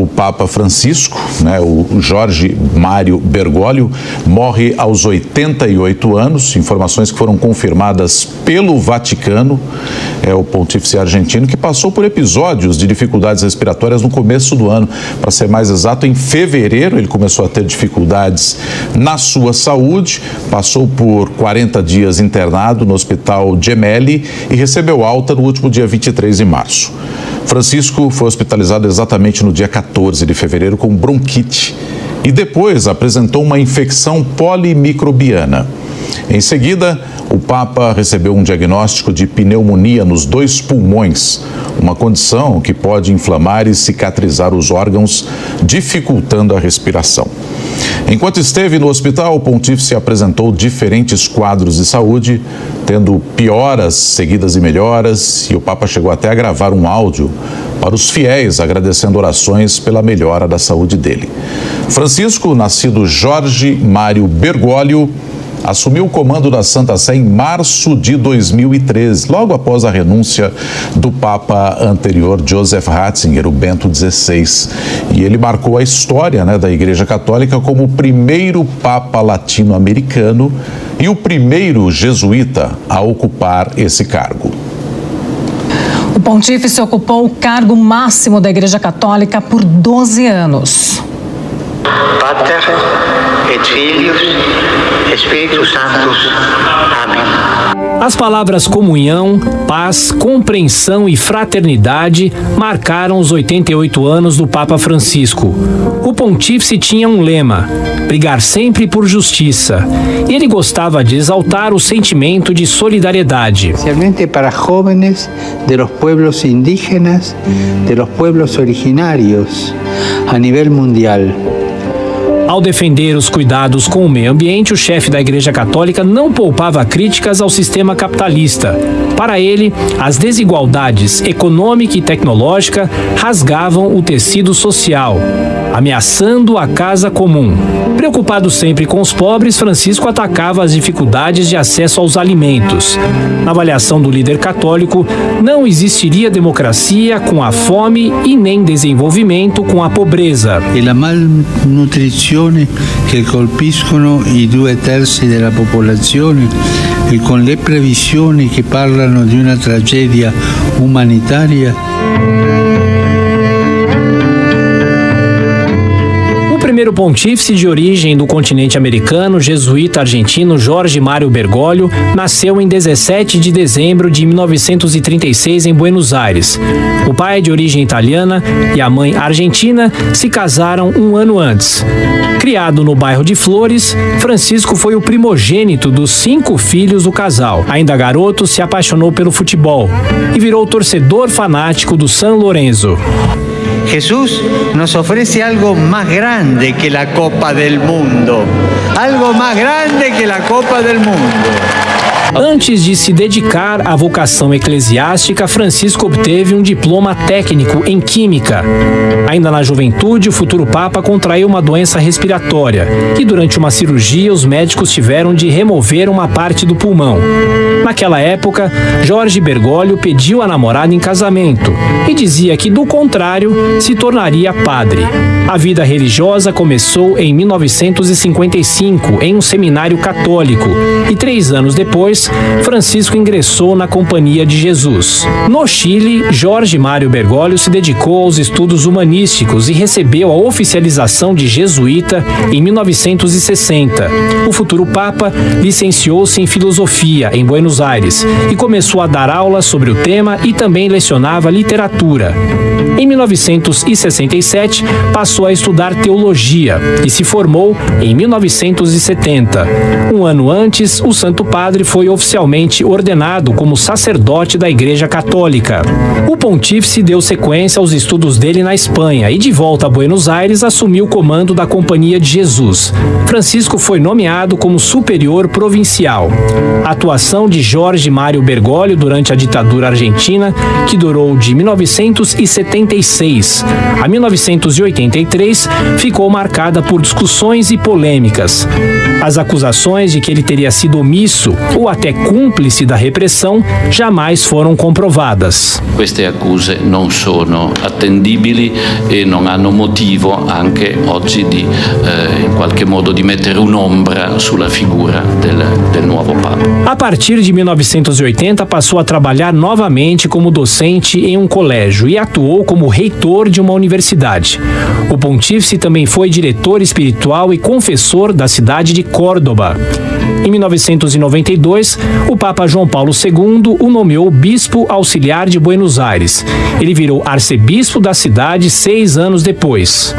o Papa Francisco, né, o Jorge Mário Bergoglio, morre aos 88 anos, informações que foram confirmadas pelo Vaticano. É o pontífice argentino que passou por episódios de dificuldades respiratórias no começo do ano. Para ser mais exato, em fevereiro ele começou a ter dificuldades na sua saúde, passou por 40 dias internado no Hospital Gemelli e recebeu alta no último dia 23 de março. Francisco foi hospitalizado exatamente no dia 14 de fevereiro com bronquite e depois apresentou uma infecção polimicrobiana. Em seguida, o Papa recebeu um diagnóstico de pneumonia nos 2 pulmões, uma condição que pode inflamar e cicatrizar os órgãos, dificultando a respiração. Enquanto esteve no hospital, o pontífice apresentou diferentes quadros de saúde, tendo pioras seguidas de melhoras, e o Papa chegou até a gravar um áudio para os fiéis, agradecendo orações pela melhora da saúde dele. Francisco, nascido Jorge Mário Bergoglio, assumiu o comando da Santa Sé em março de 2013, logo após a renúncia do Papa anterior, Joseph Ratzinger, o Bento XVI. E ele marcou a história, né, da Igreja Católica como o primeiro Papa latino-americano e o primeiro jesuíta a ocupar esse cargo. O pontífice ocupou o cargo máximo da Igreja Católica por 12 anos. Pater et Filius Spiritus Sanctus. Amém. As palavras comunhão, paz, compreensão e fraternidade marcaram os 88 anos do Papa Francisco. O pontífice tinha um lema: brigar sempre por justiça. E ele gostava de exaltar o sentimento de solidariedade. Especialmente para jóvenes de los pueblos indígenas, de los pueblos originarios, a nível mundial. Ao defender os cuidados com o meio ambiente, o chefe da Igreja Católica não poupava críticas ao sistema capitalista. Para ele, as desigualdades econômica e tecnológica rasgavam o tecido social, ameaçando a casa comum. Preocupado sempre com os pobres, Francisco atacava as dificuldades de acesso aos alimentos. Na avaliação do líder católico, não existiria democracia com a fome e nem desenvolvimento com a pobreza. E a malnutrição che colpiscono i 2/3 della popolazione e con le previsioni che parlano di una tragedia umanitaria. O primeiro pontífice de origem do continente americano, jesuíta argentino Jorge Mário Bergoglio, nasceu em 17 de dezembro de 1936 em Buenos Aires. O pai é de origem italiana e a mãe argentina se casaram um ano antes. Criado no bairro de Flores, Francisco foi o primogênito dos 5 filhos do casal. Ainda garoto, se apaixonou pelo futebol e virou torcedor fanático do San Lorenzo. Jesús nos ofrece algo más grande que la Copa del Mundo. Algo más grande que la Copa del Mundo. Antes de se dedicar à vocação eclesiástica, Francisco obteve um diploma técnico em Química. Ainda na juventude, o futuro Papa contraiu uma doença respiratória e, durante uma cirurgia, os médicos tiveram de remover uma parte do pulmão. Naquela época, Jorge Bergoglio pediu a namorada em casamento e dizia que, do contrário, se tornaria padre. A vida religiosa começou em 1955, em um seminário católico, e 3 anos depois, Francisco ingressou na Companhia de Jesus. No Chile, Jorge Mário Bergoglio se dedicou aos estudos humanísticos e recebeu a oficialização de jesuíta em 1960. O futuro Papa licenciou-se em filosofia em Buenos Aires e começou a dar aulas sobre o tema e também lecionava literatura. Em 1967, passou a estudar teologia e se formou em 1970. Um ano antes, o Santo Padre foi oficialmente ordenado como sacerdote da Igreja Católica. O pontífice deu sequência aos estudos dele na Espanha e, de volta a Buenos Aires, assumiu o comando da Companhia de Jesus. Francisco foi nomeado como superior provincial. A atuação de Jorge Mário Bergoglio durante a ditadura argentina, que durou de 1976 a 1983, ficou marcada por discussões e polêmicas. As acusações de que ele teria sido omisso ou até cúmplice da repressão jamais foram comprovadas. Queste accuse non sono attendibili e non hanno motivo anche oggi di in qualche modo di mettere un'ombra sulla figura del nuovo Papa. A partir de 1980 passou a trabalhar novamente como docente em um colégio e atuou como reitor de uma universidade. O pontífice também foi diretor espiritual e confessor da cidade de Córdoba. Em 1992, o Papa João Paulo II o nomeou bispo auxiliar de Buenos Aires. Ele virou arcebispo da cidade 6 anos depois.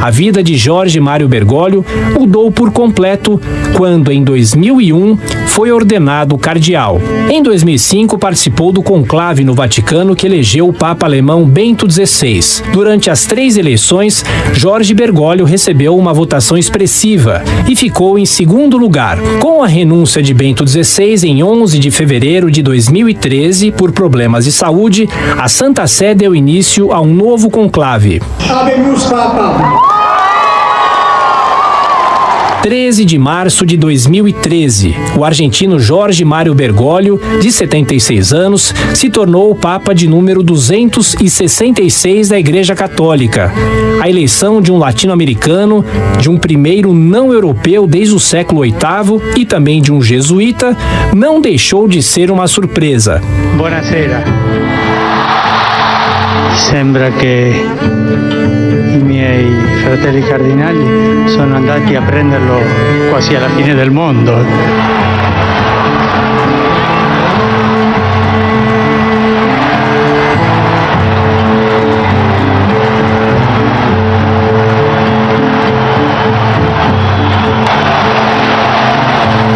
A vida de Jorge Mário Bergoglio mudou por completo quando, em 2001, foi ordenado cardeal. Em 2005, participou do conclave no Vaticano que elegeu o Papa alemão Bento XVI. Durante as 3 eleições, Jorge Bergoglio recebeu uma votação expressiva e ficou em segundo lugar. Com a renúncia de Bento XVI em 11 de fevereiro de 2013 por problemas de saúde, a Santa Sé deu início a um novo conclave. Habemus Papa. 13 de março de 2013, o argentino Jorge Mário Bergoglio, de 76 anos, se tornou o Papa de número 266 da Igreja Católica. A eleição de um latino-americano, de um primeiro não-europeu desde o século VIII e também de um jesuíta, não deixou de ser uma surpresa. Buonasera. Sembra che i miei fratelli cardinali sono andati a prenderlo quasi alla fine del mondo.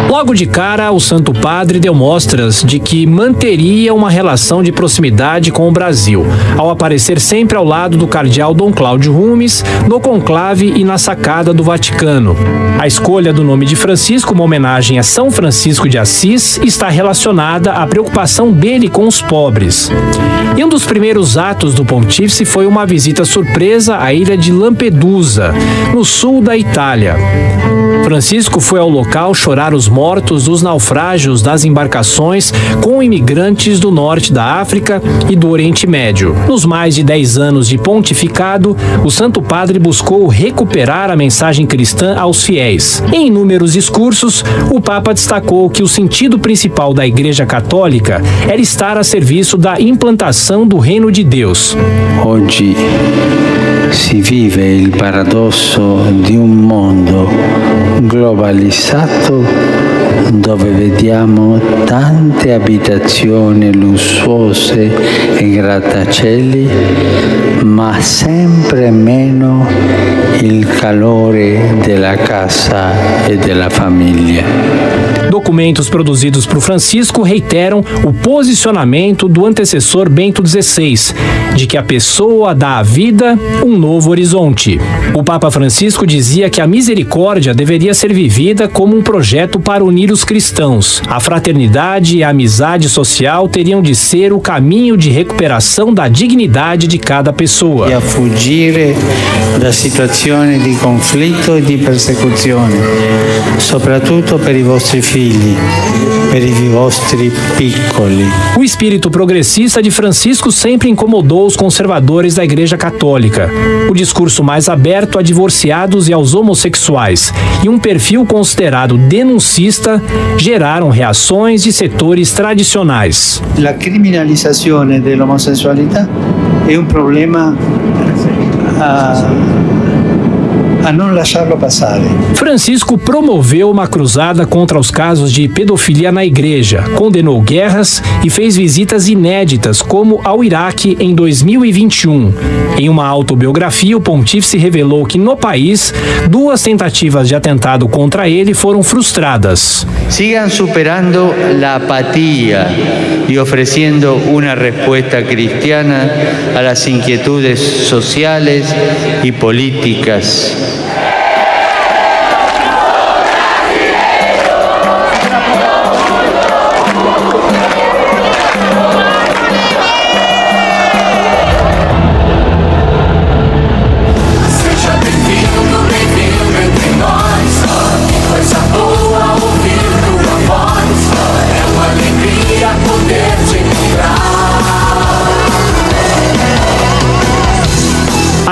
Logo de cara, o Santo Padre deu mostras de que manteria uma relação de proximidade com o Brasil, ao aparecer sempre ao lado do cardeal Dom Cláudio Rumes, no conclave e na sacada do Vaticano. A escolha do nome de Francisco, uma homenagem a São Francisco de Assis, está relacionada à preocupação dele com os pobres. E um dos primeiros atos do pontífice foi uma visita surpresa à ilha de Lampedusa, no sul da Itália. Francisco foi ao local chorar os mortos dos naufrágios das embarcações com imigrantes do norte da África e do Oriente Médio. Nos mais de 10 anos de pontificado, o Santo Padre buscou recuperar a mensagem cristã aos fiéis. Em inúmeros discursos, o Papa destacou que o sentido principal da Igreja Católica era estar a serviço da implantação do Reino de Deus. Oggi si vive il paradosso di un mondo globalizzato dove vediamo tante abitazioni lussuose e grattacieli, ma sempre meno il calore della casa e della famiglia. Documentos produzidos por Francisco reiteram o posicionamento do antecessor Bento XVI, de que a pessoa dá à vida um novo horizonte. O Papa Francisco dizia que a misericórdia deveria ser vivida como um projeto para unir os cristãos. A fraternidade e a amizade social teriam de ser o caminho de recuperação da dignidade de cada pessoa. E a fuggire da situazioni di conflitto e di persecuzione, soprattutto per i vostri figli, per i vostri piccoli. O espírito progressista de Francisco sempre incomodou os conservadores da Igreja Católica. O discurso mais aberto a divorciados e aos homossexuais e um perfil considerado denuncista geraram reações de setores tradicionais. La criminalizzazione dell'omosessualità è un problema a non lasciarlo passare. Francisco promoveu uma cruzada contra os casos de pedofilia na igreja, condenou guerras e fez visitas inéditas, como ao Iraque em 2021. Em uma autobiografia, o pontífice revelou que no país 2 tentativas de atentado contra ele foram frustradas. Sigan superando la apatía y ofreciendo una respuesta cristiana a las inquietudes sociales y políticas.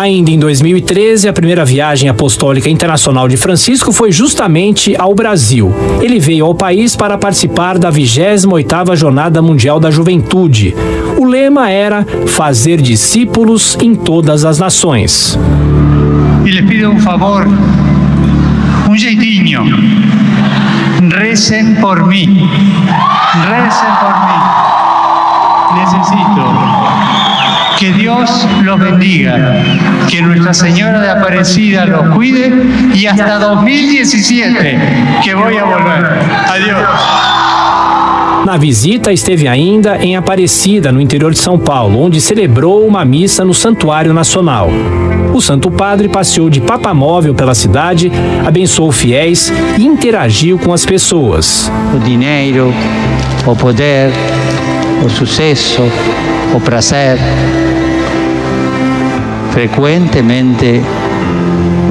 Ainda em 2013, a primeira viagem apostólica internacional de Francisco foi justamente ao Brasil. Ele veio ao país para participar da 28ª Jornada Mundial da Juventude. O lema era fazer discípulos em todas as nações. Y les pido un favor, un jeitinho. Recen por mí. Recen por mí. Necesito que Dios los bendiga, que Nuestra Señora de Aparecida los cuide y hasta 2017 que voy a volver. Adiós. Na visita, esteve ainda em Aparecida, no interior de São Paulo, onde celebrou uma missa no Santuário Nacional. O Santo Padre passeou de papamóvel pela cidade, abençoou fiéis e interagiu com as pessoas. O dinheiro, o poder, o sucesso, o prazer. Frecuentemente,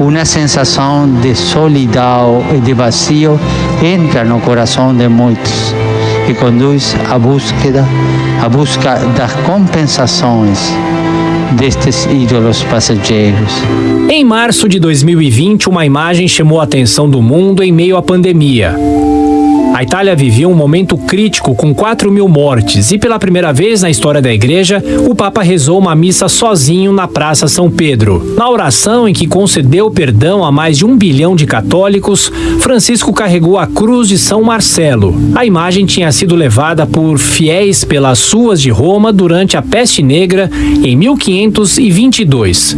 uma sensação de solidão e de vazio entra no coração de muitos e conduz à busca das compensações destes ídolos passageiros. Em março de 2020, uma imagem chamou a atenção do mundo em meio à pandemia. A Itália vivia um momento crítico com 4.000 mortes e pela primeira vez na história da igreja, o Papa rezou uma missa sozinho na Praça São Pedro. Na oração em que concedeu perdão a mais de 1 bilhão de católicos, Francisco carregou a cruz de São Marcelo. A imagem tinha sido levada por fiéis pelas ruas de Roma durante a Peste Negra em 1522.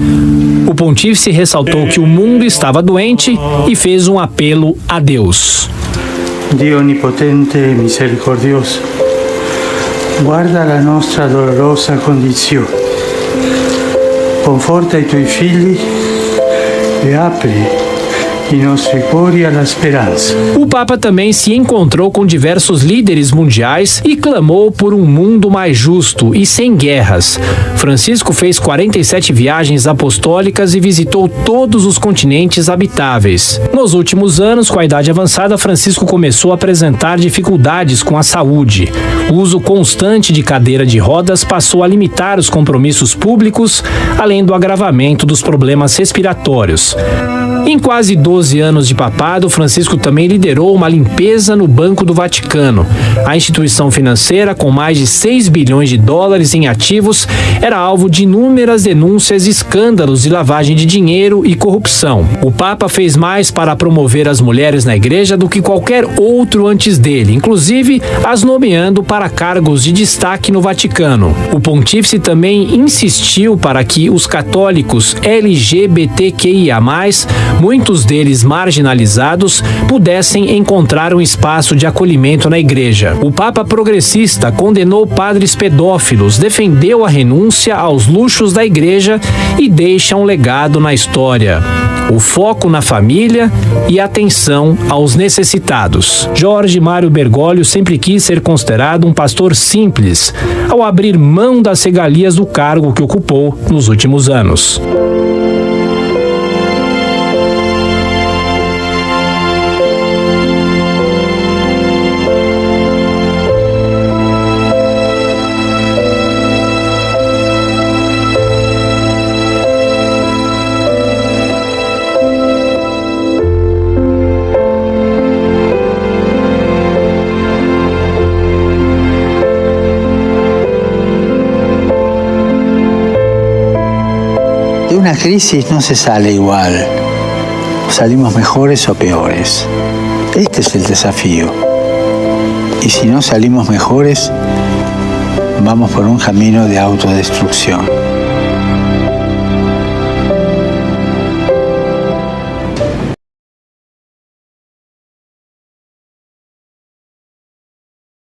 O pontífice ressaltou que o mundo estava doente e fez um apelo a Deus. Dio onipotente e misericordioso, guarda la nostra dolorosa condizione, conforta i tuoi figli e apri i nostri cuori alla speranza. O Papa também se encontrou com diversos líderes mundiais e clamou por um mundo mais justo e sem guerras. Francisco fez 47 viagens apostólicas e visitou todos os continentes habitáveis. Nos últimos anos, com a idade avançada, Francisco começou a apresentar dificuldades com a saúde. O uso constante de cadeira de rodas passou a limitar os compromissos públicos, além do agravamento dos problemas respiratórios. Em quase 12 anos de papado, Francisco também liderou uma limpeza no Banco do Vaticano. A instituição financeira, com mais de 6 bilhões de dólares em ativos, era alvo de inúmeras denúncias e escândalos de lavagem de dinheiro e corrupção. O Papa fez mais para promover as mulheres na igreja do que qualquer outro antes dele, inclusive as nomeando para cargos de destaque no Vaticano. O pontífice também insistiu para que os católicos LGBTQIA+, muitos deles marginalizados, pudessem encontrar um espaço de acolhimento na igreja. O Papa progressista condenou padres pedófilos, defendeu a renúncia aos luxos da igreja e deixa um legado na história. O foco na família e atenção aos necessitados. Jorge Mário Bergoglio sempre quis ser considerado um pastor simples, ao abrir mão das regalias do cargo que ocupou nos últimos anos. De una crisis no se sale igual, salimos mejores o peores. Este es el desafío. Y si no salimos mejores, vamos por un camino de autodestrucción.